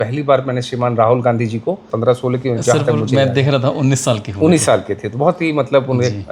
पहली बार मैंने श्रीमान राहुल गांधी जी को 15-16 की जहाँ तक मुझे मैं देख रहा था 19 साल की 19 साल के थे, तो बहुत ही मतलब उन्हें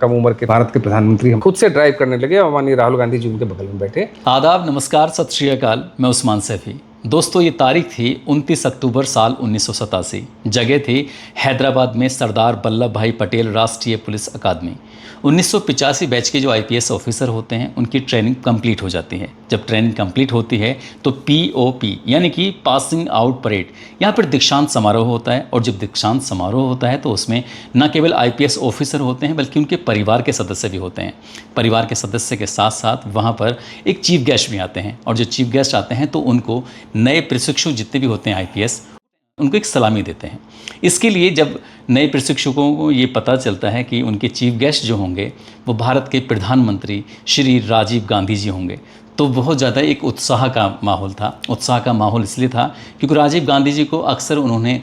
कम उम्र के भारत के प्रधानमंत्री हम खुद से ड्राइव करने लगे और माननीय राहुल गांधी जी उनके बगल में बैठे। आदाब, नमस्कार, सत श्री अकाल। मैं उस्मान सैफी। दोस्तों, ये तारीख थी 29 अक्टूबर साल 1987। जगह थी हैदराबाद में सरदार वल्लभ भाई पटेल राष्ट्रीय पुलिस अकादमी। 1985 बैच के जो आईपीएस ऑफिसर होते हैं उनकी ट्रेनिंग कंप्लीट हो जाती है। जब ट्रेनिंग कंप्लीट होती है तो पीओपी यानी कि पासिंग आउट परेड, यहाँ पर दीक्षांत समारोह होता है। और जब दीक्षांत समारोह होता है तो उसमें न केवल आईपीएस ऑफिसर होते हैं बल्कि उनके परिवार के सदस्य भी होते हैं। परिवार के सदस्य के साथ साथ वहाँ पर एक चीफ गेस्ट भी आते हैं, और जो चीफ गेस्ट आते हैं तो उनको नए प्रशिक्षु जितने भी होते हैं आईपीएस, उनको एक सलामी देते हैं। इसके लिए जब नए प्रशिक्षकों को ये पता चलता है कि उनके चीफ गेस्ट जो होंगे वो भारत के प्रधानमंत्री श्री राजीव गांधी जी होंगे, तो बहुत ज़्यादा एक उत्साह का माहौल था। उत्साह का माहौल इसलिए था क्योंकि राजीव गांधी जी को अक्सर उन्होंने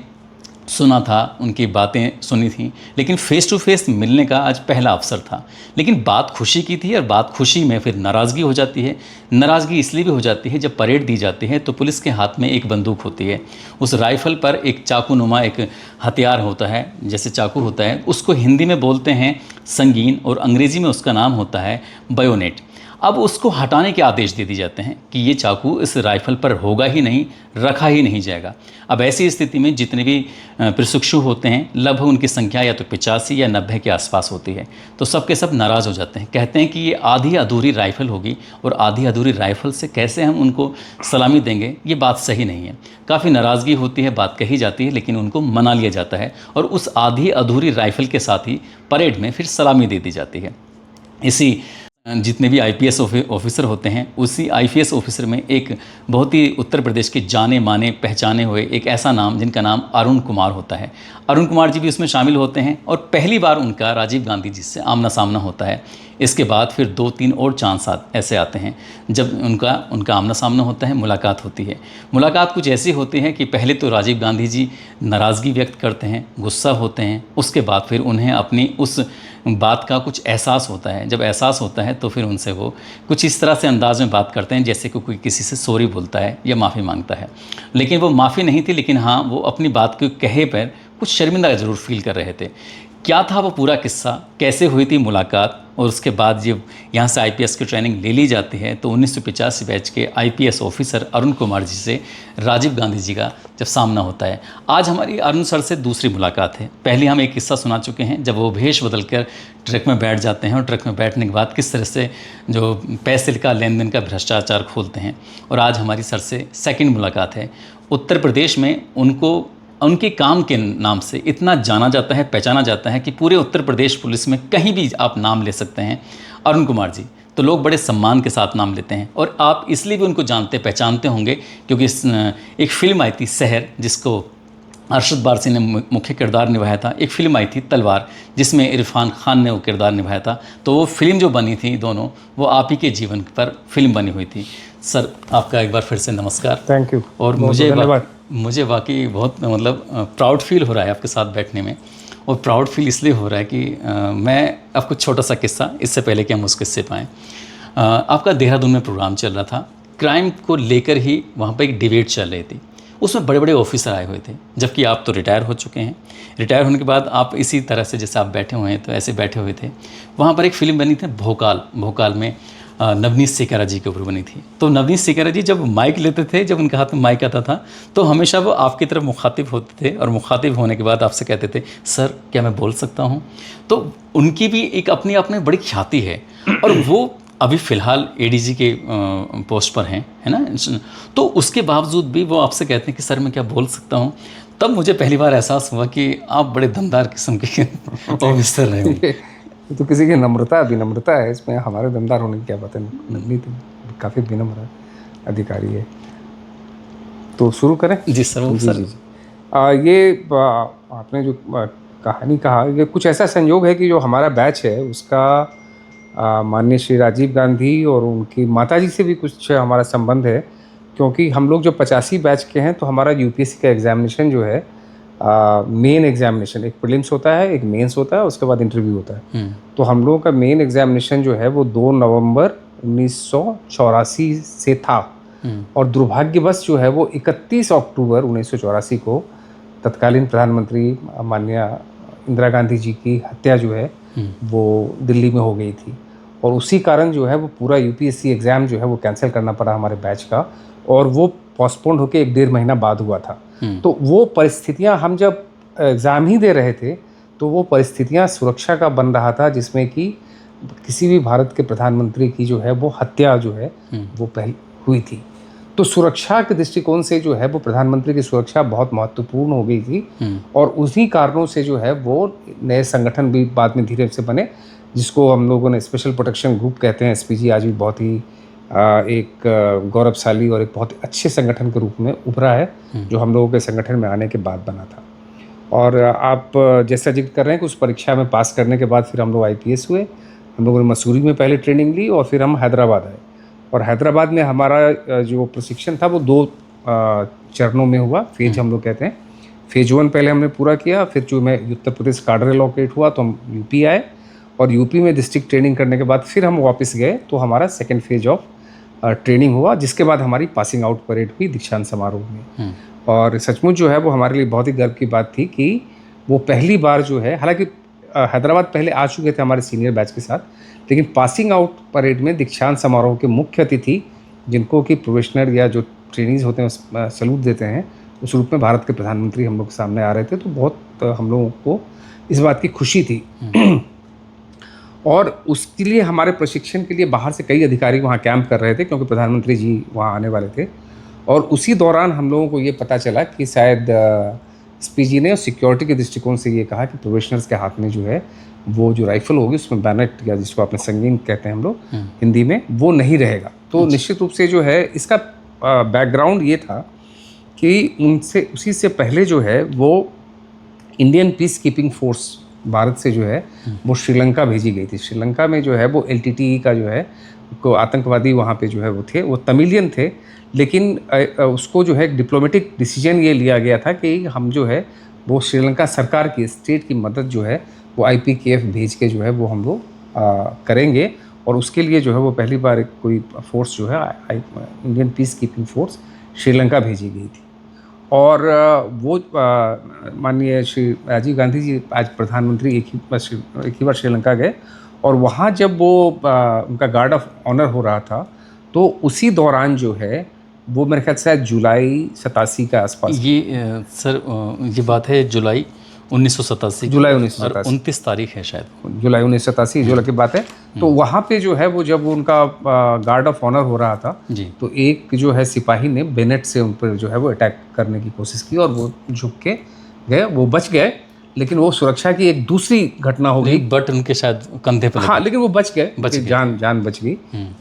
सुना था, उनकी बातें सुनी थी, लेकिन फ़ेस टू फेस मिलने का आज पहला अवसर था। लेकिन बात खुशी की थी, और बात खुशी में फिर नाराज़गी हो जाती है। नाराज़गी इसलिए भी हो जाती है, जब परेड दी जाती है तो पुलिस के हाथ में एक बंदूक होती है, उस राइफ़ल पर एक चाकू नुमा एक हथियार होता है, जैसे चाकू होता है, उसको हिंदी में बोलते हैं संगीन और अंग्रेज़ी में उसका नाम होता है बायोनेट। अब उसको हटाने के आदेश दे दिए जाते हैं कि ये चाकू इस राइफ़ल पर होगा ही नहीं, रखा ही नहीं जाएगा। अब ऐसी स्थिति में जितने भी प्रशिक्षु होते हैं, लगभग उनकी संख्या या तो 85 या 90 के आसपास होती है, तो सब के सब नाराज़ हो जाते हैं। कहते हैं कि ये आधी अधूरी राइफ़ल होगी, और आधी अधूरी राइफ़ल से कैसे हम उनको सलामी देंगे, ये बात सही नहीं है। काफ़ी नाराज़गी होती है, बात कही जाती है, लेकिन उनको मना लिया जाता है, और उस आधी अधूरी राइफ़ल के साथ ही परेड में फिर सलामी दे दी जाती है। इसी जितने भी आईपीएस ऑफिसर होते हैं, उसी आईपीएस ऑफिसर में एक बहुत ही उत्तर प्रदेश के जाने माने पहचाने हुए एक ऐसा नाम, जिनका नाम अरुण कुमार होता है। अरुण कुमार जी भी उसमें शामिल होते हैं, और पहली बार उनका राजीव गांधी जी से आमना सामना होता है। इसके बाद फिर 2-3 और चांस ऐसे आते हैं जब उनका आमना सामना होता है, मुलाकात होती है। मुलाकात कुछ ऐसी होती है कि पहले तो राजीव गांधी जी नाराज़गी व्यक्त करते हैं, गुस्सा होते हैं। उसके बाद फिर उन्हें अपनी उस बात का कुछ एहसास होता है। जब एहसास होता है तो फिर उनसे वो कुछ इस तरह से अंदाज़ में बात करते हैं जैसे कि कोई किसी से सॉरी बोलता है या माफ़ी मांगता है। लेकिन वो माफ़ी नहीं थी, लेकिन हाँ, वो अपनी बात के कहे पर कुछ शर्मिंदा ज़रूर फील कर रहे थे। क्या था वो पूरा किस्सा, कैसे हुई थी मुलाकात, और उसके बाद जब यहाँ से आईपीएस की ट्रेनिंग ले ली जाती है तो 1985 बैच के आईपीएस ऑफिसर अरुण कुमार जी से राजीव गांधी जी का जब सामना होता है। आज हमारी अरुण सर से दूसरी मुलाकात है। पहले हम एक किस्सा सुना चुके हैं, जब वो भेष बदलकर ट्रक में बैठ जाते हैं, और ट्रक में बैठने के बाद किस तरह से जो पैसे का लेन देन का भ्रष्टाचार खोलते हैं। और आज हमारी सर से सेकंड मुलाकात है। उत्तर प्रदेश में उनको उनके काम के नाम से इतना जाना जाता है, पहचाना जाता है कि पूरे उत्तर प्रदेश पुलिस में कहीं भी आप नाम ले सकते हैं अरुण कुमार जी, तो लोग बड़े सम्मान के साथ नाम लेते हैं। और आप इसलिए भी उनको जानते पहचानते होंगे क्योंकि एक फ़िल्म आई थी शहर, जिसको अरशद वारसी ने मुख्य किरदार निभाया था। एक फ़िल्म आई थी तलवार, जिसमें इरफान खान ने वो किरदार निभाया था। तो वो फिल्म जो बनी थी दोनों, वो आप ही के जीवन पर फिल्म बनी हुई थी। सर, आपका एक बार फिर से नमस्कार। Thank you. और मुझे वाकई बहुत मतलब प्राउड फील हो रहा है आपके साथ बैठने में। और प्राउड फील इसलिए हो रहा है कि मैं आपको छोटा सा किस्सा, इससे पहले कि हम उस किस्से पाएँ, आपका देहरादून में प्रोग्राम चल रहा था, क्राइम को लेकर ही वहाँ पर एक डिबेट चल रही थी। उसमें बड़े बड़े ऑफिसर आए हुए थे, जबकि आप तो रिटायर हो चुके हैं। रिटायर होने के बाद आप इसी तरह से जैसे आप बैठे हुए हैं, तो ऐसे बैठे हुए थे। वहाँ पर एक फ़िल्म बनी थी भोकाल में, नवनीत सेकारा जी के ऊपर बनी थी। तो नवनीत सेकारा जी जब माइक लेते थे, जब उनके हाथ में माइक आता था, तो हमेशा वो आपकी तरफ मुखातिब होते थे, और मुखातिब होने के बाद आपसे कहते थे, सर क्या मैं बोल सकता हूँ। तो उनकी भी एक अपनी अपनी बड़ी ख्याति है, और वो अभी फ़िलहाल एडीजी के पोस्ट पर हैं, है ना। तो उसके बावजूद भी वो आपसे कहते हैं कि सर मैं क्या बोल सकता हूँ। तब मुझे पहली बार एहसास हुआ कि आप बड़े दमदार किस्म के ऑफिसर रहे हैं। तो किसी की विनम्रता है इसमें, हमारे दमदार होने की क्या बात है। नवनीत काफ़ी विनम्र अधिकारी है। तो शुरू करें? जी सर। ये आपने जो कहानी कहा, ये कुछ ऐसा संयोग है कि जो हमारा बैच है उसका माननीय श्री राजीव गांधी और उनकी माताजी से भी कुछ हमारा संबंध है। क्योंकि हम लोग जो 85 बैच के हैं, तो हमारा यूपीएससी का एग्जामिनेशन जो है, मेन एग्जामिनेशन, एक प्रीलिम्स होता है, एक मेंस होता है, उसके बाद इंटरव्यू होता है। तो हम लोगों का मेन एग्जामिनेशन जो है वो 2 नवंबर 1984 से था। और दुर्भाग्यवश जो है वो 31 अक्टूबर 1984 को तत्कालीन प्रधानमंत्री माननीय इंदिरा गांधी जी की हत्या जो है वो दिल्ली में हो गई थी, और उसी कारण जो है वो पूरा यूपीएससी एग्ज़ाम जो है वो कैंसिल करना पड़ा हमारे बैच का, और वो पोस्टपोन्ड होकर 1-1.5 महीना बाद हुआ था। तो वो परिस्थितियां, हम जब एग्ज़ाम ही दे रहे थे तो वो परिस्थितियां सुरक्षा का बन रहा था, जिसमें कि किसी भी भारत के प्रधानमंत्री की जो है वो हत्या जो है वो पहले हुई थी। तो सुरक्षा के दृष्टिकोण से जो है वो प्रधानमंत्री की सुरक्षा बहुत महत्वपूर्ण हो गई थी, और उसी कारणों से जो है वो नए संगठन भी बाद में धीरे से बने, जिसको हम लोगों ने स्पेशल प्रोटेक्शन ग्रुप कहते हैं। एसपीजी आज भी बहुत ही एक गौरवशाली और एक बहुत अच्छे संगठन के रूप में उभरा है, जो हम लोगों के संगठन में आने के बाद बना था। और आप जैसा जिक्र कर रहे हैं कि उस परीक्षा में पास करने के बाद फिर हम लोग आईपीएस हुए। हम लोगों ने मसूरी में पहले ट्रेनिंग ली और फिर हम हैदराबाद आए, और हैदराबाद में हमारा जो प्रशिक्षण था वो 2 चरणों में हुआ, फेज हम लोग कहते हैं। फेज 1 पहले हमने पूरा किया, फिर जो मैं उत्तर प्रदेश काडर एलोकेट हुआ तो हम यूपी आए, और यूपी में डिस्ट्रिक्ट ट्रेनिंग करने के बाद फिर हम वापस गए, तो हमारा सेकेंड फेज ऑफ ट्रेनिंग हुआ, जिसके बाद हमारी पासिंग आउट परेड हुई दीक्षांत समारोह में। और सचमुच जो है वो हमारे लिए बहुत ही गर्व की बात थी कि वो पहली बार जो है, हालांकि हैदराबाद पहले आ चुके थे हमारे सीनियर बैच के साथ, लेकिन पासिंग आउट परेड में दीक्षांत समारोह के मुख्य अतिथि, जिनको कि प्रोफेशनल या जो ट्रेनीज होते हैं सैल्यूट देते हैं, उस रूप में भारत के प्रधानमंत्री हम लोग के सामने आ रहे थे। तो बहुत हम लोगों को इस बात की खुशी थी। और उसके लिए हमारे प्रशिक्षण के लिए बाहर से कई अधिकारी वहाँ कैंप कर रहे थे, क्योंकि प्रधानमंत्री जी वहाँ आने वाले थे। और उसी दौरान हम लोगों को ये पता चला कि शायद एसपीजी ने सिक्योरिटी के दृष्टिकोण से ये कहा कि प्रोफेशनल्स के हाथ में जो है वो जो राइफल होगी उसमें बैनेट, या जिसको आपने संगीन कहते हैं हम लोग हिंदी में, वो नहीं रहेगा। तो निश्चित रूप से जो है इसका बैकग्राउंड ये था कि उनसे उसी से पहले जो है वो Indian peace keeping force Bharat से जो है वो श्रीलंका भेजी गई थी। श्रीलंका में जो है वो LTTE का जो है को आतंकवादी वहाँ पे जो है वो थे, वो तमिलियन थे, लेकिन उसको जो है एक डिप्लोमेटिक डिसीजन ये लिया गया था कि हम जो है वो श्रीलंका सरकार की स्टेट की मदद जो है वो IPKF भेज के जो है वो हम लोग करेंगे। और उसके लिए जो है वो पहली बार कोई फोर्स जो है Indian peace keeping force Sri Lanka भेजी गई थी। और वो माननीय श्री राजीव गांधी जी आज प्रधानमंत्री एक ही बार श्रीलंका गए, और वहाँ जब वो उनका गार्ड ऑफ ऑनर हो रहा था, तो उसी दौरान जो है वो मेरे ख्याल से जुलाई 87 के आसपास, ये सर ये बात है जुलाई 1987, जुलाई 1987, 29 तारीख है शायद, जुलाई 1987 जुलाई की बात है। तो वहाँ पे जो है वो जब उनका गार्ड ऑफ ऑनर हो रहा था जी, तो एक जो है सिपाही ने बेनेट से उन पर जो है वो अटैक करने की कोशिश की, और वो झुक के गए, वो बच गए, लेकिन वो सुरक्षा की एक दूसरी घटना हो गई, बट उनके शायद कंधे पर हाँ, लेकिन वो बच गए, जान बच गई।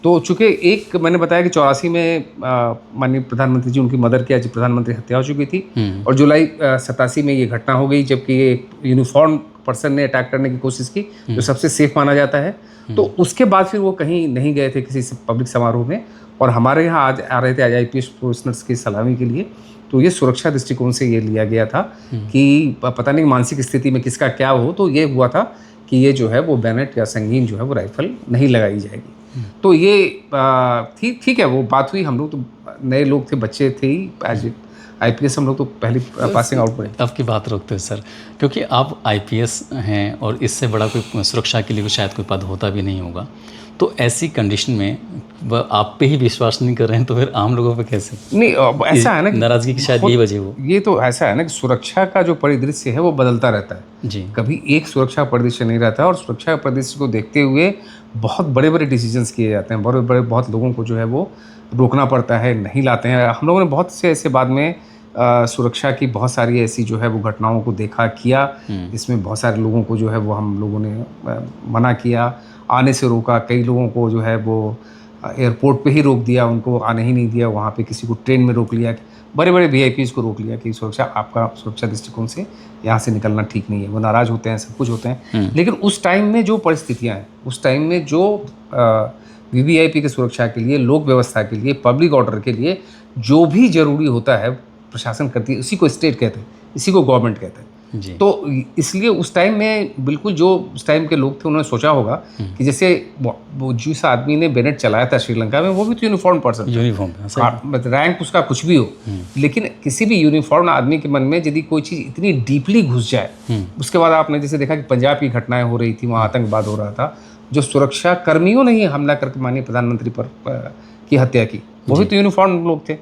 तो चूंकि एक मैंने बताया कि 84 में माननीय प्रधानमंत्री जी, उनकी मदर की आज प्रधानमंत्री हत्या हो चुकी थी, और जुलाई 87 में ये घटना हो गई, जबकि एक यूनिफॉर्म पर्सन ने अटैक करने की कोशिश की, जो सबसे सेफ माना जाता है। तो उसके बाद फिर वो कहीं नहीं गए थे किसी पब्लिक समारोह में, और हमारे यहाँ आज आ रहे थे IPS प्रोफेशनल्स की सलामी के लिए। तो ये सुरक्षा दृष्टिकोण से ये लिया गया था कि पता नहीं मानसिक स्थिति में किसका क्या हो, तो ये हुआ था कि ये जो है वो बैनेट या संगीन जो है वो राइफल नहीं लगाई जाएगी। तो ये ठीक है, वो बात हुई। हम लोग तो नए लोग थे, बच्चे थे ही, एज IPS हम लोग तो पहली पासिंग आउट पड़े। आपकी बात रोकते हो सर, क्योंकि आप IPS हैं और इससे बड़ा कोई सुरक्षा के लिए शायद कोई पद होता भी नहीं होगा, तो ऐसी कंडीशन में आप पे ही विश्वास नहीं कर रहे हैं, तो फिर आम लोगों पे कैसे? नहीं, ऐसा है ना, नाराजगी की शायद यही वजह हो। ये तो ऐसा है ना कि सुरक्षा का जो परिदृश्य है वो बदलता रहता है जी, कभी एक सुरक्षा परिदृश्य नहीं रहता, और सुरक्षा परिदृश्य को देखते हुए बहुत बड़े बड़े डिसीजंस किए जाते हैं, बहुत लोगों को जो है वो रोकना पड़ता है, नहीं लाते हैं। हम लोगों ने बहुत से ऐसे बाद में सुरक्षा की बहुत सारी ऐसी जो है वो घटनाओं को देखा किया, इसमें बहुत सारे लोगों को जो है वो हम लोगों ने मना किया, आने से रोका, कई लोगों को जो है वो एयरपोर्ट पे ही रोक दिया, उनको आने ही नहीं दिया, वहाँ पे किसी को ट्रेन में रोक लिया, बड़े बड़े VIPs को रोक लिया कि सुरक्षा, आपका सुरक्षा दृष्टिकोण से यहाँ से निकलना ठीक नहीं है। वो नाराज़ होते हैं, सब कुछ होते हैं, लेकिन उस टाइम में जो परिस्थितियाँ हैं, उस टाइम में जो VVIP की सुरक्षा के लिए, लोक व्यवस्था के लिए, पब्लिक ऑर्डर के लिए जो भी जरूरी होता है प्रशासन करती है, इसी को स्टेट कहते हैं, इसी को गवर्नमेंट कहते हैं। जी। तो इसलिए उस टाइम में बिल्कुल जो उस टाइम के लोग थे उन्होंने सोचा होगा कि जैसे वो जिस आदमी ने बेनेट चलाया था श्रीलंका में, वो भी तो यूनिफॉर्म पर्सन था। यूनिफॉर्म पे, सही। मतलब रैंक उसका कुछ भी हो, लेकिन किसी भी यूनिफॉर्म आदमी के मन में यदि कोई चीज़ इतनी डीपली घुस जाए, उसके बाद आपने जैसे देखा कि पंजाब की घटनाएं हो रही थी, वहाँ आतंकवाद हो रहा था, जो सुरक्षा कर्मियों ने ही हमला करके माननीय प्रधानमंत्री पर की हत्या की, वो भी तो यूनिफॉर्म लोग थे।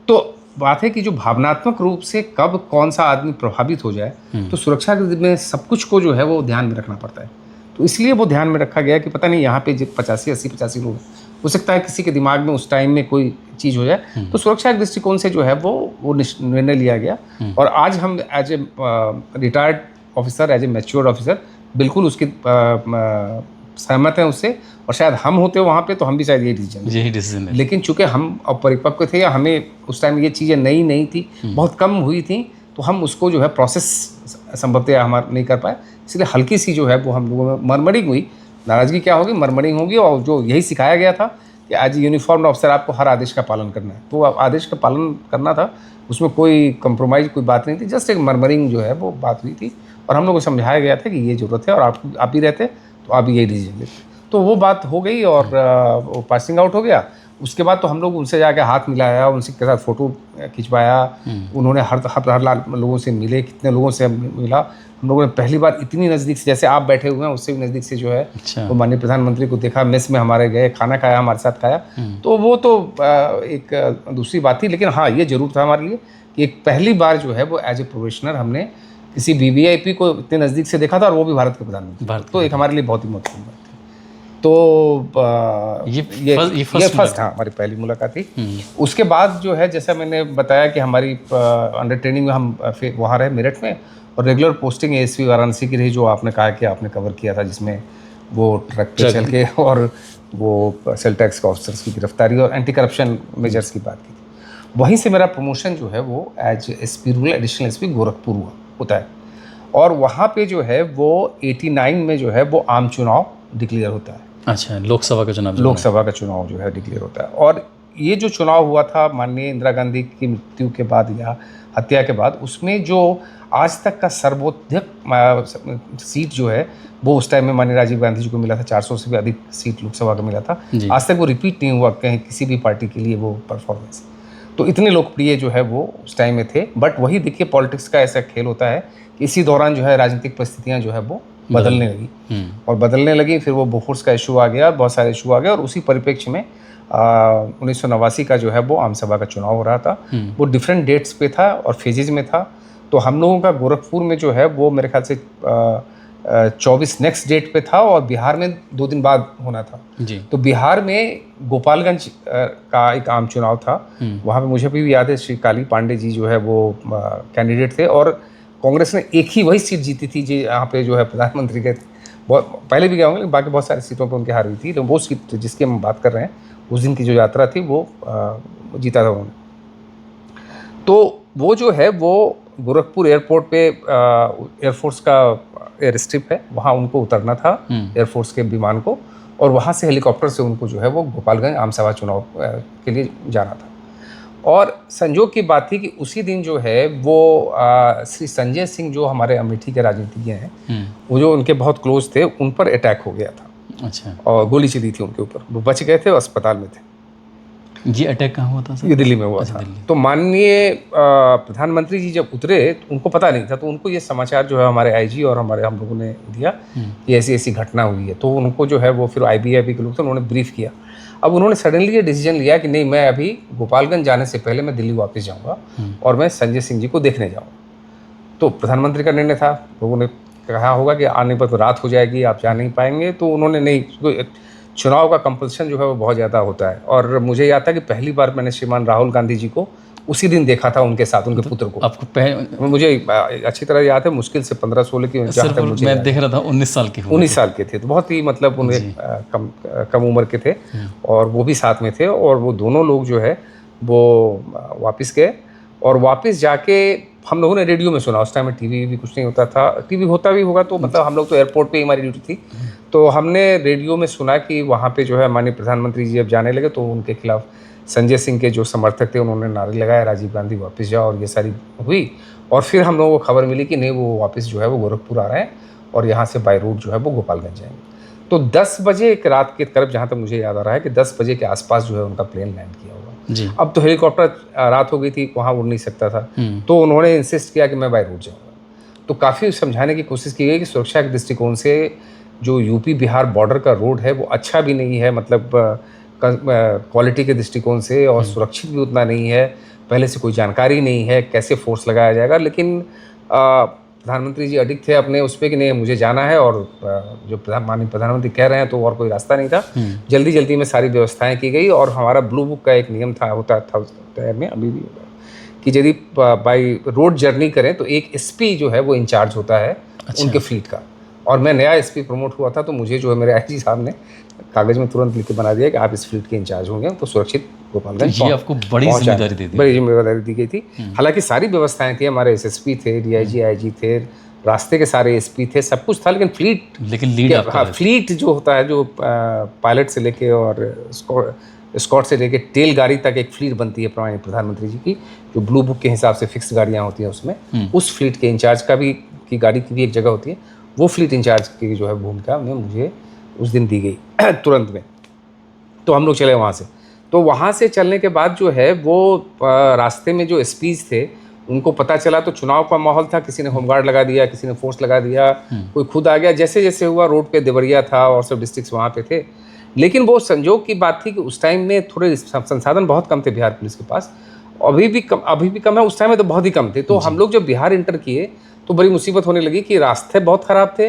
तो बात है कि जो भावनात्मक रूप से कब कौन सा आदमी प्रभावित हो जाए, तो सुरक्षा में सब कुछ को जो है वो ध्यान में रखना पड़ता है। तो इसलिए वो ध्यान में रखा गया कि पता नहीं यहाँ पे जो 85 लोग, हो सकता है किसी के दिमाग में उस टाइम में कोई चीज़ हो जाए, तो सुरक्षा के दृष्टिकोण से जो है वो निर्णय लिया गया। और आज हम as a retired officer, as a matured officer, बिल्कुल उसकी सहमत हैं उससे, और शायद हम होते वहाँ पे तो हम भी शायद यही डिसीजन, लेकिन चूंकि हम अपरिपक्व थे या हमें उस टाइम ये चीज़ें नई नहीं थी, बहुत कम हुई थी, तो हम उसको जो है प्रोसेस संभवतः हमारा नहीं कर पाए, इसलिए हल्की सी जो है वो हम लोगों में मरमरिंग हुई। नाराज़गी क्या होगी, मरमरिंग होगी। और जो यही सिखाया गया था कि आज यूनिफॉर्म्ड ऑफिसर आपको हर आदेश का पालन करना है, तो आदेश का पालन करना था, उसमें कोई कंप्रोमाइज़ कोई बात नहीं थी, जस्ट एक मरमरिंग जो है वो बात हुई थी। और हम लोग को समझाया गया था कि ये ज़रूरत है, और आप भी रहते तो आप भी यही डिसीजन लेते। तो वो बात हो गई और वो पासिंग आउट हो गया। उसके बाद तो हम लोग उनसे जाके हाथ मिलाया, उनसे के साथ फ़ोटो खिंचवाया, उन्होंने हर लोगों से मिले, कितने लोगों से मिला। हम लोगों ने पहली बार इतनी नज़दीक से, जैसे आप बैठे हुए हैं उससे भी नज़दीक से जो है वो माननीय प्रधानमंत्री को देखा, मेस में हमारे गए, खाना खाया, हमारे साथ खाया। तो वो तो एक दूसरी बात थी, लेकिन हाँ ये ज़रूर था हमारे लिए कि एक पहली बार जो है वो एज ए प्रोफेशनल हमने किसी वीवीआईपी को इतने नज़दीक से देखा था, और वो भी भारत के प्रधानमंत्री। तो एक हमारे लिए बहुत ही महत्वपूर्ण बात थी। तो ये फर्स्ट हाँ हमारी पहली मुलाकात थी। उसके बाद जो है, जैसा मैंने बताया कि हमारी अंडर ट्रेनिंग में हम फिर वहाँ रहे मेरठ में, और रेगुलर पोस्टिंग एएसपी वाराणसी की रही, जो आपने कहा कि आपने कवर किया था, जिसमें वो ट्रक पे चल के और वो सेल टैक्स के ऑफिसर्स की गिरफ्तारी और एंटी करप्शन मेजर्स की बात की थी। वहीं से मेरा प्रमोशन जो है वो as SP rural additional SP Gorakhpur होता है, और वहाँ पे जो है वो 89 में जो है वो आम चुनाव डिक्लेयर होता है। अच्छा, लोकसभा का चुनाव जो है डिक्लेयर होता है। और ये जो चुनाव हुआ था माननीय इंदिरा गांधी की मृत्यु के बाद या हत्या के बाद, उसमें जो आज तक का सर्वोच्च सीट जो है वो उस टाइम में माननीय राजीव गांधी जी को मिला था। 400 से भी अधिक सीट लोकसभा का मिला था। आज तक वो रिपीट नहीं हुआ कहीं किसी भी पार्टी के लिए वो परफॉर्मेंस। तो इतने लोकप्रिय जो है वो उस टाइम में थे। बट वही देखिए, पॉलिटिक्स का ऐसा खेल होता है कि इसी दौरान जो है राजनीतिक परिस्थितियाँ जो है वो बदलने लगी, और बदलने लगी। फिर वो बोफोर्स का इशू आ गया, बहुत सारे इशू आ गए, और उसी परिप्रेक्ष्य में 1989 का जो है वो आम सभा का चुनाव हो रहा था। वो डिफरेंट डेट्स पे था और फेजेज में था। तो हम लोगों का गोरखपुर में जो है वो मेरे ख्याल से 24 नेक्स्ट डेट पे था, और बिहार में 2 दिन बाद होना था जी। तो बिहार में गोपालगंज का एक आम चुनाव था। वहाँ पे मुझे भी याद है, श्री काली पांडे जी जो है वो कैंडिडेट थे, और कांग्रेस ने एक ही वही सीट जीती थी जी, यहाँ पे जो है प्रधानमंत्री के बहुत पहले भी गए होंगे, बाकी बहुत सारी सीटों पे उनकी हार हुई थी। तो वो सीट जिसकी हम बात कर रहे हैं, उस दिन की जो यात्रा थी वो जीता था उन्होंने। तो वो जो है वो गोरखपुर एयरपोर्ट पे एयरफोर्स का एयर स्ट्रिप है, वहाँ उनको उतरना था एयरफोर्स के विमान को, और वहाँ से हेलीकॉप्टर से उनको जो है वो गोपालगंज आम सभा चुनाव के लिए जाना था। और संजोग की बात थी कि उसी दिन जो है वो श्री संजय सिंह जो हमारे अमेठी के राजनीतिज्ञ हैं, वो जो उनके बहुत क्लोज थे, उन पर अटैक हो गया था। अच्छा। और गोली चली थी उनके ऊपर, वो बच गए थे और अस्पताल में थे। ये अटैक कहाँ हुआ था सर? ये दिल्ली में हुआ था। तो माननीय प्रधानमंत्री जी जब उतरे तो उनको पता नहीं था, तो उनको ये समाचार जो है हमारे आईजी और हम लोगों ने दिया कि ऐसी ऐसी घटना हुई है। तो उनको जो है वो फिर IBIP के लोग थे, उन्होंने ब्रीफ किया। अब उन्होंने सडनली ये डिसीजन लिया कि नहीं, मैं अभी गोपालगंज जाने से पहले मैं दिल्ली वापस जाऊँगा और मैं संजय सिंह जी को देखने जाऊँगा। तो प्रधानमंत्री का निर्णय था, लोगों ने कहा होगा कि आने पर तो रात हो जाएगी, आप जा नहीं पाएंगे। तो उन्होंने नहीं, चुनाव का कंपल्सन जो है वो बहुत ज़्यादा होता है। और मुझे याद था कि पहली बार मैंने श्रीमान राहुल गांधी जी को उसी दिन देखा था, उनके साथ उनके पुत्र को। आपको मुझे अच्छी तरह याद है, मुश्किल से 15-16 की मुझे मैं देख रहा था 19 साल के 19 साल के थे। तो बहुत ही मतलब उन्हें कम उम्र के थे, और वो भी साथ में थे। और वो दोनों लोग जो है वो वापस गए, और वापस जाके हम लोगों ने रेडियो में सुना। उस टाइम में टीवी भी कुछ नहीं होता था, टीवी होता भी होगा तो मतलब हम लोग तो एयरपोर्ट पे ही हमारी ड्यूटी थी। तो हमने रेडियो में सुना कि वहाँ पे जो है माननीय प्रधानमंत्री जी अब जाने लगे, तो उनके खिलाफ संजय सिंह के जो समर्थक थे उन्होंने नारे लगाए राजीव गांधी वापस जाओ, और ये सारी हुई। और फिर हम लोगों को खबर मिली कि नहीं, वो वापस जो है वो गोरखपुर आ रहे हैं और यहाँ से बाई रोड जो है वो गोपालगंज जाएंगे। तो 10 बजे एक रात के करीब, जहाँ तक मुझे याद आ रहा है कि 10 बजे के आसपास जो है उनका प्लेन लैंड किया हुआ। जी। अब तो हेलीकॉप्टर रात हो गई थी, वहाँ उड़ नहीं सकता था, तो उन्होंने इंसिस्ट किया कि मैं बाई रोड जाऊँगा। तो काफ़ी समझाने की कोशिश की गई कि सुरक्षा के दृष्टिकोण से जो यूपी बिहार बॉर्डर का रोड है वो अच्छा भी नहीं है, मतलब क्वालिटी के दृष्टिकोण से, और सुरक्षित भी उतना नहीं है, पहले से कोई जानकारी नहीं है कैसे फोर्स लगाया जाएगा। लेकिन प्रधानमंत्री जी अडिग थे अपने उस पर कि नहीं मुझे जाना है, और जो माननीय प्रधानमंत्री कह रहे हैं तो और कोई रास्ता नहीं था। जल्दी जल्दी में सारी व्यवस्थाएं की गई, और हमारा ब्लू बुक का एक नियम था, होता था उस टाइम में, अभी भी होता है, कि यदि बाई रोड जर्नी करें तो एक एसपी जो है वो इंचार्ज होता है उनके फ्लीट का। और मैं नया एसपी प्रमोट हुआ था, तो मुझे जो है मेरे आईजी साहब ने कागज़ में तुरंत लिख के बना दिया कि आप इस फ्लीट के इंचार्ज होंगे, तो सुरक्षित गोपालगंज ये आपको बड़ी जिम्मेदारी दे दी। बड़ी जिम्मेदारी दी गई थी। हालांकि सारी व्यवस्थाएं थी, हमारे एसएसपी थे, डीआईजी आईजी थे, रास्ते के सारे एसपी थे, सब कुछ था, लेकिन लीड फ्लीट जो होता है, जो पायलट से लेके और स्कॉट से लेके टेल गाड़ी तक एक फ्लीट बनती है प्रधानमंत्री जी की, जो ब्लू बुक के हिसाब से फिक्स गाड़ियाँ होती हैं उसमें, उस फ्लीट के इंचार्ज का भी की गाड़ी की भी एक जगह होती है, वो फ्लीट इंचार्ज की जो है भूमिका में मुझे उस दिन दी गई तुरंत में। तो हम लोग चले वहाँ से। तो वहाँ से चलने के बाद जो है वो रास्ते में जो एसपीज थे उनको पता चला, तो चुनाव का माहौल था, किसी ने होमगार्ड लगा दिया, किसी ने फोर्स लगा दिया, कोई खुद आ गया, जैसे जैसे हुआ। रोड पे देवरिया था और सब डिस्ट्रिक्ट्स वहाँ पे थे। लेकिन वो संजोग की बात थी कि उस टाइम में थोड़े संसाधन बहुत कम थे बिहार पुलिस के पास, अभी भी कम है, उस टाइम में तो बहुत ही कम थे। तो हम लोग जब बिहार इंटर किए तो बड़ी मुसीबत होने लगी कि रास्ते बहुत ख़राब थे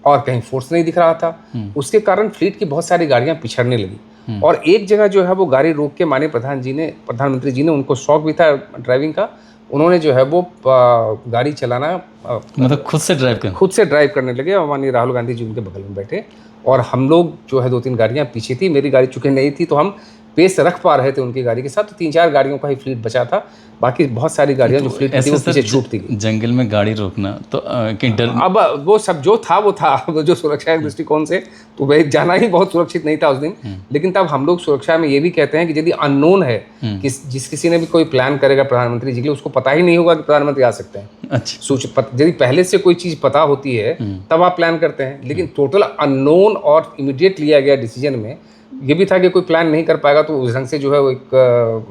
और कहीं फोर्स नहीं दिख रहा था। उसके कारण फ्लीट की बहुत सारी गाड़ियाँ पिछड़ने लगी, और एक जगह जो है वो गाड़ी रोक के माननीय प्रधानमंत्री जी ने, उनको शौक भी था ड्राइविंग का, उन्होंने जो है वो गाड़ी चलाना मतलब खुद से ड्राइव करने लगे, और माननीय राहुल गांधी जी उनके बगल में बैठे, और हम लोग जो है 2-3 गाड़ियाँ पीछे थी। मेरी गाड़ी चूँकि नहीं थी तो हम पेस रख पा रहे थे उनकी गाड़ी के साथ, तो 3-4 गाड़ियों का ही फ्लीट बचा था, बाकी बहुत सारी गाड़ियाँ जो फ्लीट थी वो पीछे छूटती गई। जंगल में गाड़ी रोकना तो कहीं डर, अब वो सब जो था वो था, वो जो सुरक्षा के दृष्टिकोण से तो वह जाना ही बहुत सुरक्षित नहीं था उस दिन। लेकिन तब हम लोग सुरक्षा में ये भी कहते हैं कि यदि अननोन है, जिस किसी ने भी कोई प्लान करेगा प्रधानमंत्री जी के लिए, उसको पता ही नहीं होगा कि प्रधानमंत्री आ सकते हैं। अच्छा, यदि पहले से कोई चीज़ पता होती है तब आप प्लान करते हैं, लेकिन टोटल अननोन और इमीडिएट लिया गया डिसीजन में ये भी था कि कोई प्लान नहीं कर पाएगा, तो उस ढंग से जो है वो एक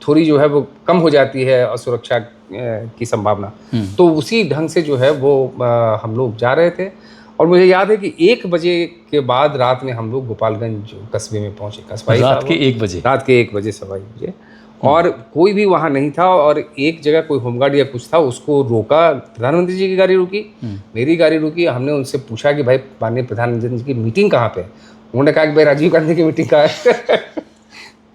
थोड़ी जो है वो कम हो जाती है असुरक्षा की संभावना। तो उसी ढंग से जो है वो हम लोग जा रहे थे, और मुझे याद है कि 1 बजे के बाद रात में हम लोग गोपालगंज कस्बे में पहुंचे। रात के 1 बजे? रात के 1 बजे, 1:15 बजे, और कोई भी वहाँ नहीं था, और एक जगह कोई होमगार्ड या कुछ था, उसको रोका। प्रधानमंत्री जी की गाड़ी रुकी, मेरी गाड़ी रुकी। हमने उनसे पूछा कि भाई माननीय प्रधानमंत्री जी की मीटिंग कहाँ पे? उन्होंने कहा कि भाई राजीव गांधी की मीटिंग का है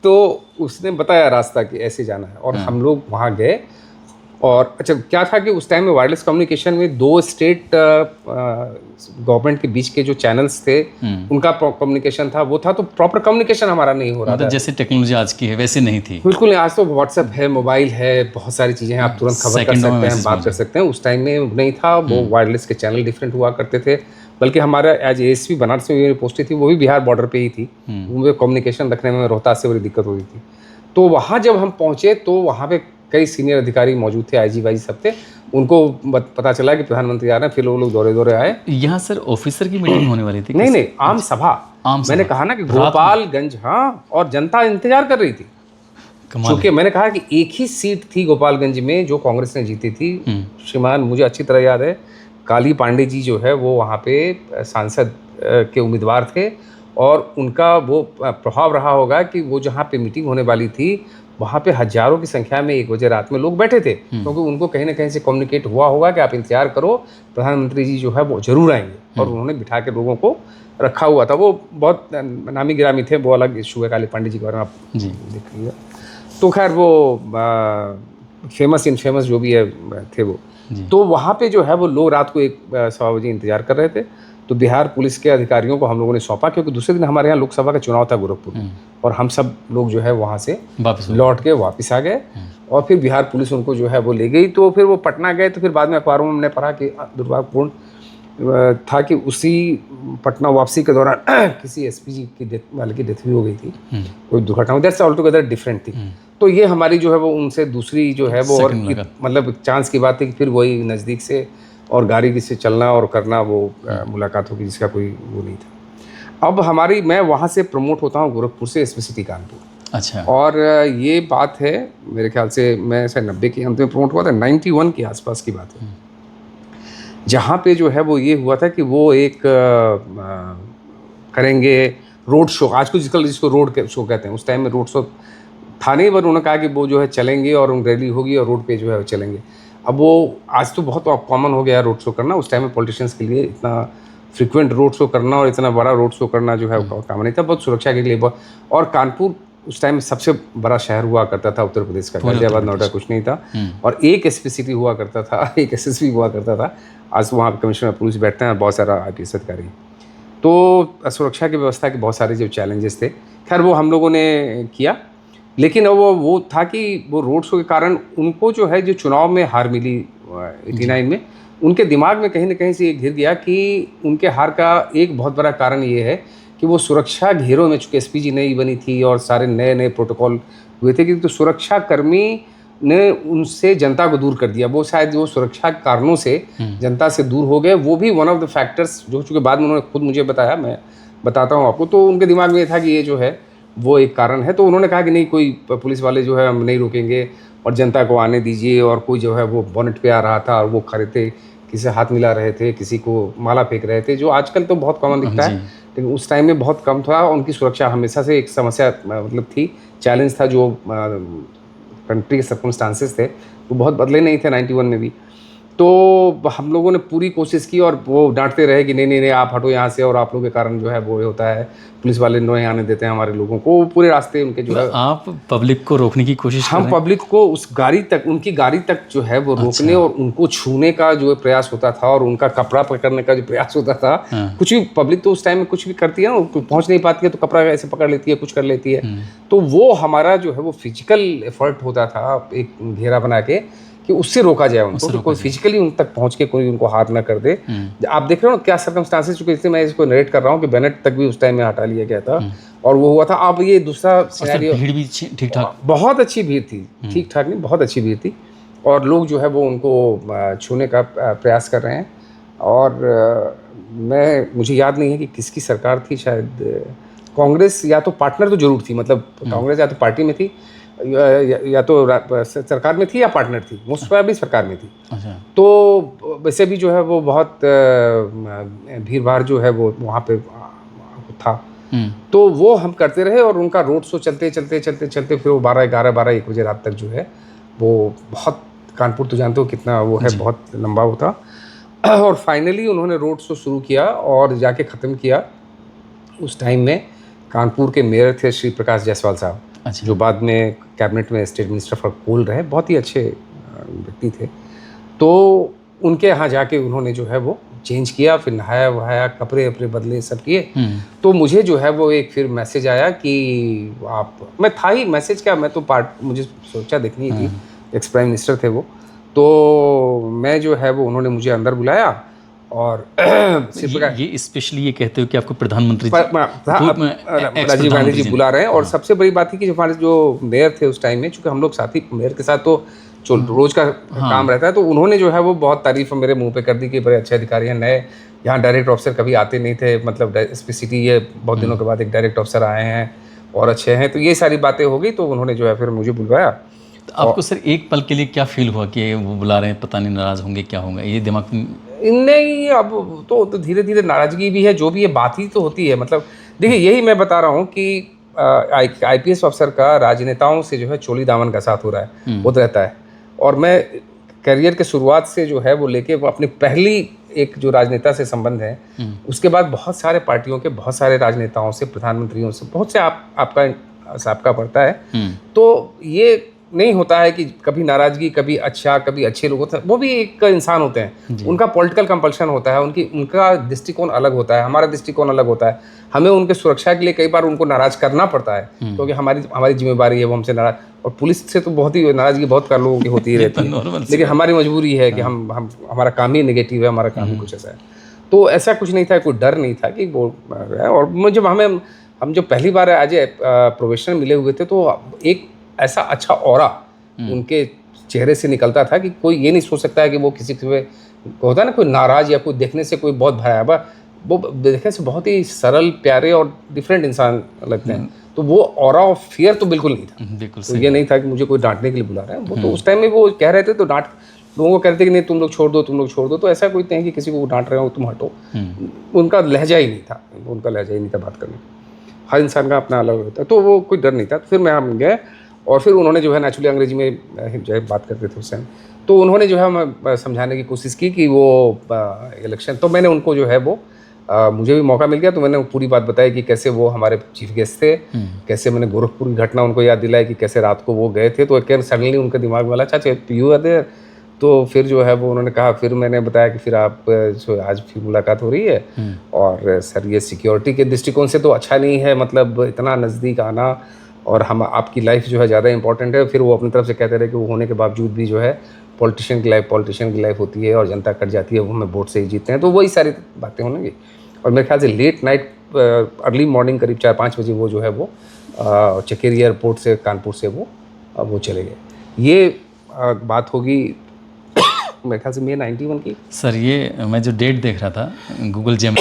तो उसने बताया रास्ता कि ऐसे जाना है, और हम लोग वहाँ गए। और अच्छा क्या था कि उस टाइम में वायरलेस कम्युनिकेशन में 2 स्टेट गवर्नमेंट के बीच के जो चैनल्स थे उनका कम्युनिकेशन था, वो था, तो प्रॉपर कम्युनिकेशन हमारा नहीं हो रहा था। जैसे टेक्नोलॉजी आज की है वैसे नहीं थी। बिल्कुल नहीं। आज तो व्हाट्सएप है, मोबाइल है, बहुत सारी चीज़ें हैं, आप तुरंत खबर कर सकते हैं, बात कर सकते हैं। उस टाइम में नहीं था, वो वायरलेस के चैनल डिफरेंट हुआ करते थे। बल्कि हमारा एज एएसपी बनारस में मेरी पोस्टें थी, वो भी बिहार बॉर्डर पे ही थी। उनमें कम्युनिकेशन रखने में रोहतास से बड़ी दिक्कत होती थी। तो वहाँ जब हम पहुँचे तो वहाँ पे कई सीनियर अधिकारी मौजूद थे, आईजी वाईजी सब थे। उनको पता चला कि प्रधानमंत्री आ रहे हैं, फिर वो लोग दौरे दौरे आए। यहाँ सर ऑफिसर की मीटिंग होने वाली थी? नहीं, आम सभा। मैंने कहा ना कि गोपालगंज, हाँ, और जनता इंतजार कर रही थी, क्योंकि मैंने कहा कि एक ही सीट थी गोपालगंज में जो कांग्रेस ने जीती थी। श्रीमान, मुझे अच्छी तरह याद है, काली पांडे जी जो है वो वहाँ पे सांसद के उम्मीदवार थे, और उनका वो प्रभाव रहा होगा कि वो जहाँ पे मीटिंग होने वाली थी वहाँ पे हजारों की संख्या में 1 बजे रात में लोग बैठे थे, क्योंकि उनको कहीं ना कहीं से कम्युनिकेट हुआ होगा कि आप इंतजार करो, प्रधानमंत्री जी जो है वो जरूर आएंगे। और उन्होंने बिठा के लोगों को रखा हुआ था। वो बहुत नामी गिरामी थे, वो अलग इशू है, काली पांडे जी के बारे में आप देख लीजिए। तो खैर वो फेमस इनफेमस जो भी है थे वो। तो वहाँ पे जो है वो लोग रात को 1-1:15 बजे इंतजार कर रहे थे। तो बिहार पुलिस के अधिकारियों को हम लोगों ने सौंपा, क्योंकि दूसरे दिन हमारे यहाँ लोकसभा का चुनाव था गोरखपुर, और हम सब लोग जो है वहाँ से लौट के वापस आ गए, और फिर बिहार पुलिस उनको जो है वो ले गई। तो फिर वो पटना गए, तो फिर बाद में अखबारों में हमने पढ़ा कि दुर्भाग्यपूर्ण था कि उसी पटना वापसी के दौरान किसी एसपीजी की डेथ वाले की डेथ भी हो गई थी, कोई दुर्घटना, दैट्स ऑल टुगेदर डिफरेंट थी। तो ये हमारी जो है वो उनसे दूसरी जो है वो और Second मुलाकात। मतलब चांस की बात थी कि फिर वही नज़दीक से और गाड़ी से चलना और करना वो मुलाकात होगी, जिसका कोई वो नहीं था। अब हमारी मैं वहाँ से प्रमोट होता हूँ गोरखपुर से एसपी सिटी कानपुर, अच्छा। और ये बात है मेरे ख्याल से मैं शायद 90 के अंत में प्रमोट हुआ था, 91 के आसपास की बात है, जहाँ पे जो है वो ये हुआ था कि वो एक करेंगे रोड शो, आज को जिसको रोड शो कहते हैं, उस टाइम में रोड शो था नहीं, पर उन्होंने कहा कि वो जो है चलेंगे और रैली होगी और रोड पे जो है वो चलेंगे। अब वो आज तो बहुत कॉमन हो गया है रोड शो करना, उस टाइम में पॉलिटिशियंस के लिए इतना फ्रिक्वेंट रोड शो करना और इतना बड़ा रोड शो करना जो है वो काम नहीं था, बहुत सुरक्षा के लिए बहुत। और कानपुर उस टाइम में सबसे बड़ा शहर हुआ करता था उत्तर प्रदेश का, गाजियाबाद नोएडा कुछ नहीं था, और एक एसपी सिटी हुआ करता था, एक एसएसपी हुआ करता था। आज वहाँ कमिश्नर पुलिस बैठते हैं, बहुत सारा आईपीएस अधिकारी। तो सुरक्षा की व्यवस्था के बहुत सारे जो चैलेंजेस थे, खैर वो हम लोगों ने किया, लेकिन वो था कि वो रोड शो के कारण उनको जो है जो चुनाव में हार मिली 89 में, उनके दिमाग में कहीं ना कहीं से ये घिर गया कि उनके हार का एक बहुत बड़ा कारण ये है कि वो सुरक्षा घेरों में, चूँकि एसपीजी नई बनी थी और सारे नए नए प्रोटोकॉल हुए थे, कि तो सुरक्षा कर्मी ने उनसे जनता को दूर कर दिया। वो शायद वो सुरक्षा कारणों से जनता से दूर हो गए, वो भी वन ऑफ द फैक्टर्स जो चूँकि बाद में उन्होंने खुद मुझे बताया, मैं बताता हूँ आपको। तो उनके दिमाग में ये था कि ये जो है वो एक कारण है, तो उन्होंने कहा कि नहीं, कोई पुलिस वाले जो है हम नहीं रोकेंगे और जनता को आने दीजिए। और कोई जो है वो बोनेट पे आ रहा था और वो खड़े थे, किसी से हाथ मिला रहे थे, किसी को माला फेंक रहे थे, जो आजकल तो बहुत कॉमन दिखता है, लेकिन उस टाइम में बहुत कम था। उनकी सुरक्षा हमेशा से एक समस्या मतलब थी, चैलेंज था, जो कंट्री के सर्कमस्टांसेस थे वो बहुत बदले नहीं थे 91 में भी। तो हम लोगों ने पूरी कोशिश की और वो डांटते रहे कि नहीं नहीं नहीं आप हटो यहाँ से, और आप लोगों के कारण जो है वो ये होता है, पुलिस वाले नहीं आने देते हैं हमारे लोगों को। पूरे रास्ते उनके जो है, आप पब्लिक को रोकने की कोशिश कर हम रहे हैं? पब्लिक को उस गाड़ी तक, उनकी गाड़ी तक जो है वो रोकने और उनको छूने का जो प्रयास होता था, और उनका कपड़ा पकड़ने का जो प्रयास होता था। कुछ भी पब्लिक तो उस टाइम में कुछ भी करती है ना, पहुंच नहीं पाती है तो कपड़ा ऐसे पकड़ लेती है, कुछ कर लेती है। तो वो हमारा जो है वो फिजिकल एफर्ट होता था, एक घेरा बना के, कि उससे रोका जाए उनको, कि कोई फिजिकली उन तक पहुंच के कोई उनको हाथ ना कर दे। आप देख रहे हो ना क्या सर्कमस्टांसेस, चूंकि इसलिए मैं इसको नरेट कर रहा हूँ कि बेनेट तक भी उस टाइम में हटा लिया गया था और वो हुआ था। अब ये दूसरा सिनेरियो, भीड़ भी ठीक ठाक, बहुत अच्छी भीड़ थी, ठीक ठाक नहीं, बहुत अच्छी भीड़ थी, और लोग जो है वो उनको छूने का प्रयास कर रहे हैं। और मुझे याद नहीं है कि किसकी सरकार थी, शायद कांग्रेस, या तो पार्टनर तो जरूर थी, मतलब कांग्रेस या तो पार्टी में थी, या तो सरकार में थी या पार्टनर थी, मोस्ट प्रोबेबली सरकार में थी। अच्छा। तो वैसे भी जो है वो बहुत भीड़ भाड़ जो है वो वहाँ पे था। तो वो हम करते रहे, और उनका रोड शो चलते चलते चलते चलते फिर वो 12-1 बजे रात तक जो है वो बहुत, कानपुर तो जानते हो कितना वो है, बहुत लंबा वो था। और फाइनली उन्होंने रोड शो शुरू किया और जाके ख़त्म किया। उस टाइम में कानपुर के मेयर थे श्री प्रकाश जायसवाल साहब, जो बाद में कैबिनेट में स्टेट मिनिस्टर फॉर कोल रहे, बहुत ही अच्छे व्यक्ति थे। तो उनके यहाँ जाके उन्होंने जो है वो चेंज किया, फिर नहाया वहाया, कपड़े अपने बदले, सब किए। तो मुझे जो है वो एक फिर मैसेज आया कि आप, मैं था ही मैसेज क्या, मैं तो मुझे सोचा देखनी थी, एक्स प्राइम मिनिस्टर थे वो। तो मैं जो है वो, उन्होंने मुझे अंदर बुलाया और ये स्पेशली ये कहते हो कि आपको प्रधानमंत्री राजीव गांधी जी बुला रहे हैं। और सबसे बड़ी बात थी कि हमारे जो मेयर थे उस टाइम में, चूंकि हम लोग साथी मेयर के साथ तो रोज का काम रहता है, तो उन्होंने जो है वो बहुत तारीफ मेरे मुंह पे कर दी कि बड़े अच्छे अधिकारी हैं, नए यहाँ डायरेक्ट ऑफिसर कभी आते नहीं थे, मतलब एसपी सिटी ये बहुत दिनों के बाद एक डायरेक्ट ऑफिसर आए हैं और अच्छे हैं। तो ये सारी बातें हो गई, तो उन्होंने जो है फिर मुझे बुलवाया। तो आपको सर एक पल के लिए क्या फील हुआ कि वो बुला रहे हैं, पता नहीं नाराज होंगे, क्या होगा, ये दिमाग में? नहीं, अब तो धीरे धीरे नाराजगी भी है, जो भी है, बात ही तो होती है। मतलब देखिए, यही मैं बता रहा हूँ कि आईपीएस अफसर का राजनेताओं से जो है चोली दामन का साथ हो रहा है, वो तो रहता है। और मैं करियर के शुरुआत से जो है वो लेके अपनी पहली एक जो राजनेता से संबंध है, उसके बाद बहुत सारे पार्टियों के बहुत सारे राजनेताओं से, प्रधानमंत्रियों से, बहुत से आपका साबका पड़ता है। तो ये नहीं होता है कि कभी नाराजगी, कभी अच्छे लोग होते हैं, वो भी एक इंसान होते हैं, उनका पॉलिटिकल कंपल्शन होता है, उनका दृष्टिकोण अलग होता है, हमारा दृष्टिकोण अलग होता है। हमें उनके सुरक्षा के लिए कई बार उनको नाराज करना पड़ता है, क्योंकि हमारी जिम्मेवारी है, वो हमसे नाराज, और पुलिस से तो बहुत ही नाराजगी बहुत कर लोगों की होती रहती है, लेकिन हमारी मजबूरी है कि हम हमारा काम ही नेगेटिव है, हमारा काम ही कुछ ऐसा है। तो ऐसा कुछ नहीं था, कोई डर नहीं था कि वो और मुझे हम जब पहली बार आज प्रोफेशनल मिले हुए थे तो एक ऐसा अच्छा ऑरा उनके चेहरे से निकलता था कि कोई ये नहीं सोच सकता है कि वो किसी से होता है ना कोई नाराज या कोई देखने से कोई बहुत भयावह, वो देखने से बहुत ही सरल प्यारे और डिफरेंट इंसान लगते हैं। तो वो ऑरा ऑफ फियर तो बिल्कुल नहीं था। बिल्कुल तो ये नहीं था कि मुझे कोई डांटने के लिए बुला रहा है, वो तो उस टाइम में वो कह रहे थे तो डांट लोगों को कहते थे कि नहीं तुम लोग छोड़ दो, तुम लोग छोड़ दो। तो ऐसा कोई नहीं कि किसी को डांट रहे हो तुम हटो, उनका लहजा ही नहीं था, उनका लहजा ही नहीं था बात करने। हर इंसान का अपना अलग होता है, तो वो कोई डर नहीं था। फिर मैं हम गए और फिर उन्होंने जो है नेचुरली अंग्रेजी में जो है बात करते थे उस टाइम, तो उन्होंने जो है हमें समझाने की कोशिश की कि वो इलेक्शन, तो मैंने उनको जो है वो मुझे भी मौका मिल गया तो मैंने पूरी बात बताई कि कैसे वो हमारे चीफ गेस्ट थे, कैसे मैंने गोरखपुर की घटना उनको याद दिलाई कि कैसे रात को वो गए थे। तो एक सडनली उनके दिमाग में वाला चाचा यू आर देयर। तो फिर जो है वो उन्होंने कहा, फिर मैंने बताया कि फिर आप जो आज फिर मुलाकात हो रही है और सर ये सिक्योरिटी के दृष्टिकोण से तो अच्छा नहीं है, मतलब इतना नज़दीक आना और हम आपकी लाइफ जो है ज़्यादा इंपॉर्टेंट है। फिर वो अपनी तरफ से कहते रहे कि वो होने के बावजूद भी जो है पॉलिटिशियन की लाइफ होती है और जनता कट जाती है, वो हमें वोट से ही जीतते हैं। तो वही सारी बातें होंगी और मेरे ख्याल से लेट नाइट अर्ली मॉर्निंग करीब 4-5 बजे वो जो है वो चकेरी एयरपोर्ट से कानपुर से वो चले गए। ये बात होगी मेरे ख्याल से मई 91 की। सर ये मैं जो डेट देख रहा था गूगल जेम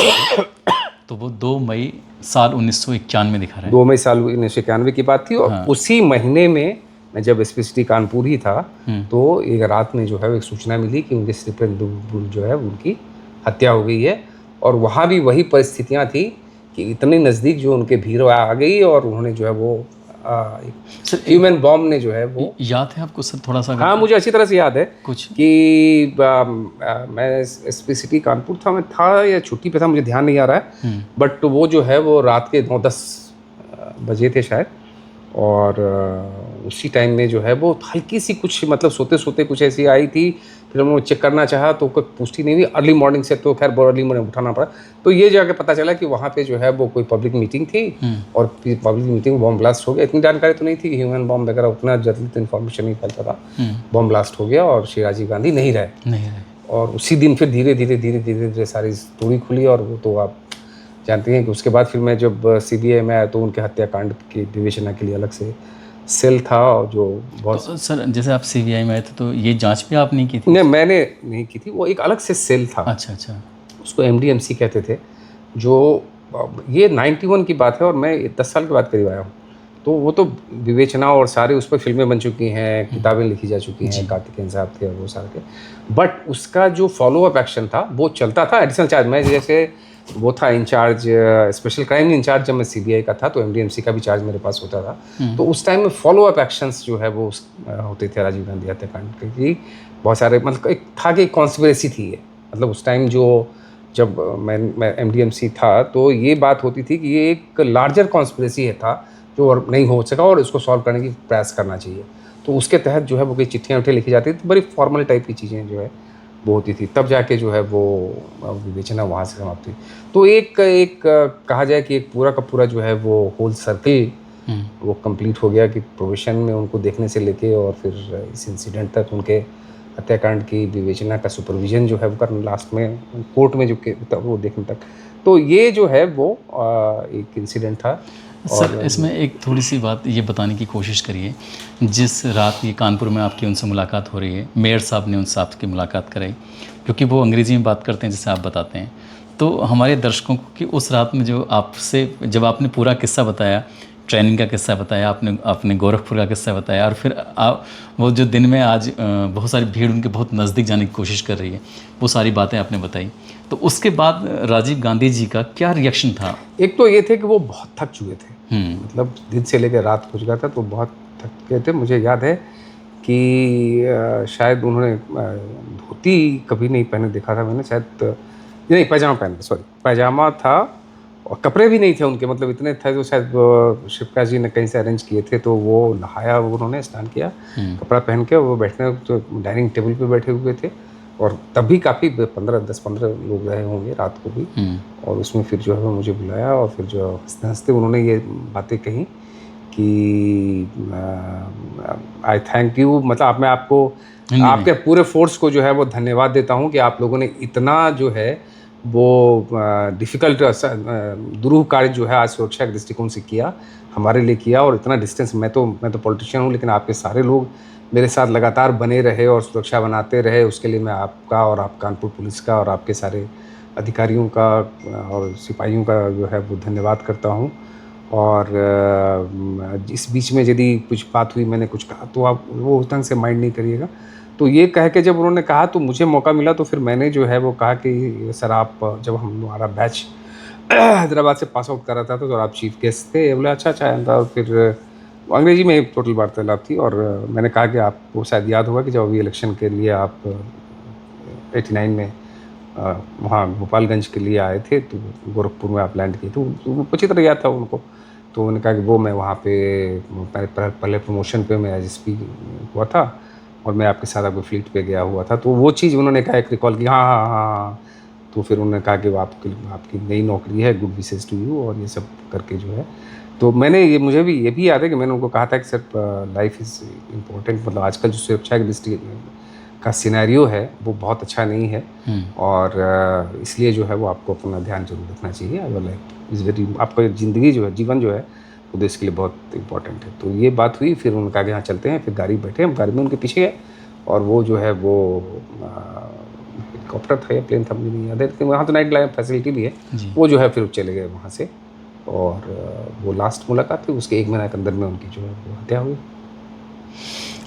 तो वो 2 मई साल 1991 दिखा रहा है। 2 मई साल 1991 की बात थी और उसी महीने में मैं जब एसपीसीटी कानपुर ही था तो एक रात में जो है एक सूचना मिली कि उनके श्री प्रेम जो है उनकी हत्या हो गई है। और वहाँ भी वही परिस्थितियाँ थी कि इतने नज़दीक जो उनके भीड़ आ गई और उन्होंने जो है वो ह्यूमन बॉम्ब ने जो है वो, याद है आपको सर थोड़ा सा? हाँ मुझे अच्छी तरह से याद है कुछ कि मैं एसपीसीटी कानपुर था, मैं था या छुट्टी पे था मुझे ध्यान नहीं आ रहा है, बट वो जो है वो रात के 9-10 बजे थे शायद। और उसी टाइम में जो है वो हल्की सी कुछ मतलब सोते सोते कुछ ऐसी आई थी, फिर हमने चेक करना चाहा तो कोई पुष्टि नहीं हुई। अर्ली मॉर्निंग से तो खैर बहुत अर्ली मॉर्निंग उठाना पड़ा, तो ये जाके पता चला कि वहाँ पे जो है वो कोई पब्लिक मीटिंग थी और पब्लिक मीटिंग में बॉम्ब ब्लास्ट हो गया। इतनी जानकारी तो नहीं थी कि ह्यूमन बॉम्ब वगैरह, उतना जल्दी तो इन्फॉर्मेशन नहीं फैलता था। बॉम्ब ब्लास्ट हो गया और श्री राजीव गांधी नहीं रहे। और उसी दिन फिर धीरे धीरे सारी स्टोरी खुली और वो तो आप जानते हैं कि उसके बाद फिर मैं जब CBI में आया तो उनके हत्याकांड की विवेचना के लिए अलग से सेल था और जो बहुत तो सर जैसे आप CBI में आए थे तो ये जांच भी आप नहीं की थी? नहीं मैंने नहीं की थी, वो एक अलग से सेल था। अच्छा अच्छा, उसको MDMC कहते थे। जो ये 91 की बात है और मैं 10 साल के बाद करीब आया हूँ। तो वो तो विवेचना और सारे उस पर फिल्में बन चुकी हैं, किताबें लिखी जा चुकी हैं, कार्तिकेयन साहब थे और वो सारे के, बट उसका जो फॉलोअप एक्शन था वो चलता था एडिशनल चार्ज। मैं जैसे वो था इंचार्ज स्पेशल क्राइम इंचार्ज, जब मैं CBI का था तो MDMC का भी चार्ज मेरे पास होता था। तो उस टाइम में फॉलोअप एक्शंस जो है वो होते थे राजीव गांधी हत्याकांड की। बहुत सारे मतलब एक था कि कॉन्स्पिरेसी थी ये, मतलब उस टाइम जो जब मैं MDMC था तो ये बात होती थी कि ये एक लार्जर कॉन्स्पिरेसी है था जो नहीं हो सका और इसको सॉल्व करने की प्रयास करना चाहिए। तो उसके तहत जो है वो कोई चिट्ठियाँ उठे लिखी जाती थी, बड़ी फॉर्मल टाइप की चीज़ें जो है वो होती थी, तब जाके जो है वो विवेचना वहाँ से समाप्त हुई। तो एक कहा जाए कि एक पूरा का पूरा जो है वो होल सर्किल वो कंप्लीट हो गया कि प्रोविशन में उनको देखने से लेके और फिर इस इंसिडेंट तक उनके हत्याकांड की विवेचना का सुपरविजन जो है वो करना, लास्ट में कोर्ट में जो वो देखने तक। तो ये जो है वो एक इंसिडेंट था। सर इसमें एक थोड़ी सी बात ये बताने की कोशिश करिए, जिस रात ये कानपुर में आपकी उनसे मुलाकात हो रही है, मेयर साहब ने उनसे आपकी मुलाकात कराई, क्योंकि वो अंग्रेज़ी में बात करते हैं जैसे आप बताते हैं, तो हमारे दर्शकों को कि उस रात में जो आपसे जब आपने पूरा किस्सा बताया, ट्रेनिंग का किस्सा बताया, आपने गोरखपुर का किस्सा बताया और फिर आप वो जो दिन में आज बहुत सारी भीड़ उनके बहुत नज़दीक जाने की कोशिश कर रही है, वो सारी बातें आपने बताई, तो उसके बाद राजीव गांधी जी का क्या रिएक्शन था? एक तो ये थे कि वो बहुत थक चुके थे, मतलब दिन से लेकर रात हो चुका था तो बहुत थक गए थे। मुझे याद है कि शायद उन्होंने धोती कभी नहीं पहने देखा था मैंने, शायद नहीं पैजामा पहने, सॉरी पैजामा था और कपड़े भी नहीं थे उनके, मतलब इतने थे जो शायद शिवका जी ने कहीं से अरेंज किए थे। तो वो नहाया, उन्होंने स्नान किया, कपड़ा पहन के वो बैठने तो डाइनिंग टेबल पे बैठे हुए थे और तब भी काफ़ी 10-15 लोग रहे होंगे रात को भी। और उसमें फिर जो है मुझे बुलाया और फिर जो हंसते हंसते उन्होंने ये बातें कही कि आई थैंक यू, मतलब मैं आपको आपके पूरे फोर्स को जो है वो धन्यवाद देता हूँ कि आप लोगों ने इतना जो है वो डिफ़िकल्ट दुरूह कार्य जो है आज सुरक्षा के दृष्टिकोण से किया, हमारे लिए किया। और इतना डिस्टेंस, मैं तो पॉलिटिशियन हूँ, लेकिन आपके सारे लोग मेरे साथ लगातार बने रहे और सुरक्षा बनाते रहे। उसके लिए मैं आपका और आप कानपुर पुलिस का और आपके सारे अधिकारियों का और सिपाहियों का जो है वो धन्यवाद करता हूँ। और इस बीच में यदि कुछ बात हुई, मैंने कुछ कहा, तो आप वो उस ढंग से माइंड नहीं करिएगा। तो ये कह के जब उन्होंने कहा तो मुझे मौका मिला, तो फिर मैंने जो है वो कहा कि सर आप, जब हमारा बैच हैदराबाद से पास आउट कर रहा था तो आप चीफ गेस्ट थे। बोले अच्छा अच्छा। और फिर अंग्रेजी में टोटल वार्तालाप थी। और मैंने कहा कि आपको शायद याद होगा कि जब अभी इलेक्शन के लिए आप 89 में वहाँ गोपालगंज के लिए आए थे, तो गोरखपुर में आप लैंड किए थे। वो अच्छी तरह याद था उनको। तो उन्होंने कहा कि वो मैं वहाँ पे पहले प्रमोशन पे मैं एसएसपी हुआ था और मैं आपके साथ आपके फ्लीट पे गया हुआ था। तो वो चीज़ उन्होंने कहा, एक रिकॉल की, हाँ हाँ हाँ हाँ। तो फिर उन्होंने कहा कि वो आपकी नई नौकरी है, गुड विशेस टू यू, और ये सब करके जो है। तो मैंने मुझे भी ये भी याद है कि मैंने उनको कहा था कि सर लाइफ इज़ इम्पोर्टेंट, मतलब आजकल जो सुरक्षा की दृष्टि का सिनेरियो है वो बहुत अच्छा नहीं है। और इसलिए जो है वो आपको अपना ध्यान जरूर रखना चाहिए। अगर लाइफ इज़ वेरी, आपका ज़िंदगी जो है, जीवन जो है वो देश के लिए बहुत इम्पोर्टेंट है। तो ये बात हुई। फिर उन्होंने कहा कि हाँ चलते हैं। फिर गाड़ी बैठे, हम गाड़ी में उनके पीछे गए और वो जो है वो हेलीकॉप्टर था या प्लेन था, मुझे नहीं याद है, लेकिन वहाँ तो नाइट लाइफ फैसिलिटी भी है। वो जो है फिर चले गए वहाँ से। और वो लास्ट मुलाकात थी, उसके 1 महीने के अंदर में उनकी जो है वो हत्या हुई।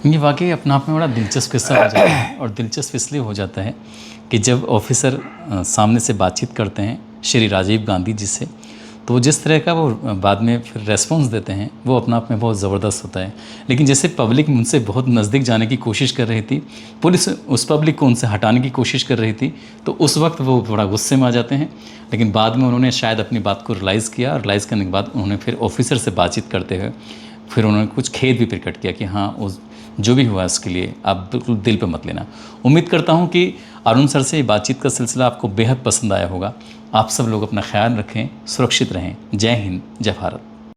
ये वाकई अपने आप में बड़ा दिलचस्प किस्सा हो जाता है। और दिलचस्प इसलिए हो जाता है कि जब ऑफिसर सामने से बातचीत करते हैं श्री राजीव गांधी जी से, तो जिस तरह का वो बाद में फिर रेस्पॉन्स देते हैं वो अपने आप में बहुत ज़बरदस्त होता है। लेकिन जैसे पब्लिक उनसे बहुत नज़दीक जाने की कोशिश कर रही थी, पुलिस उस पब्लिक को उनसे हटाने की कोशिश कर रही थी, तो उस वक्त वो थोड़ा गुस्से में आ जाते हैं। लेकिन बाद में उन्होंने शायद अपनी बात को रियलाइज़ किया, और रियलाइज़ करने के बाद उन्होंने फिर ऑफिसर से बातचीत करते हुए फिर उन्होंने कुछ खेद भी प्रकट किया कि हाँ, उस जो भी हुआ उसके लिए आप बिल्कुल दिल पे मत लेना। उम्मीद करता हूँ कि अरुण सर से बातचीत का सिलसिला आपको बेहद पसंद आया होगा। आप सब लोग अपना ख्याल रखें, सुरक्षित रहें। जय हिंद, जय भारत।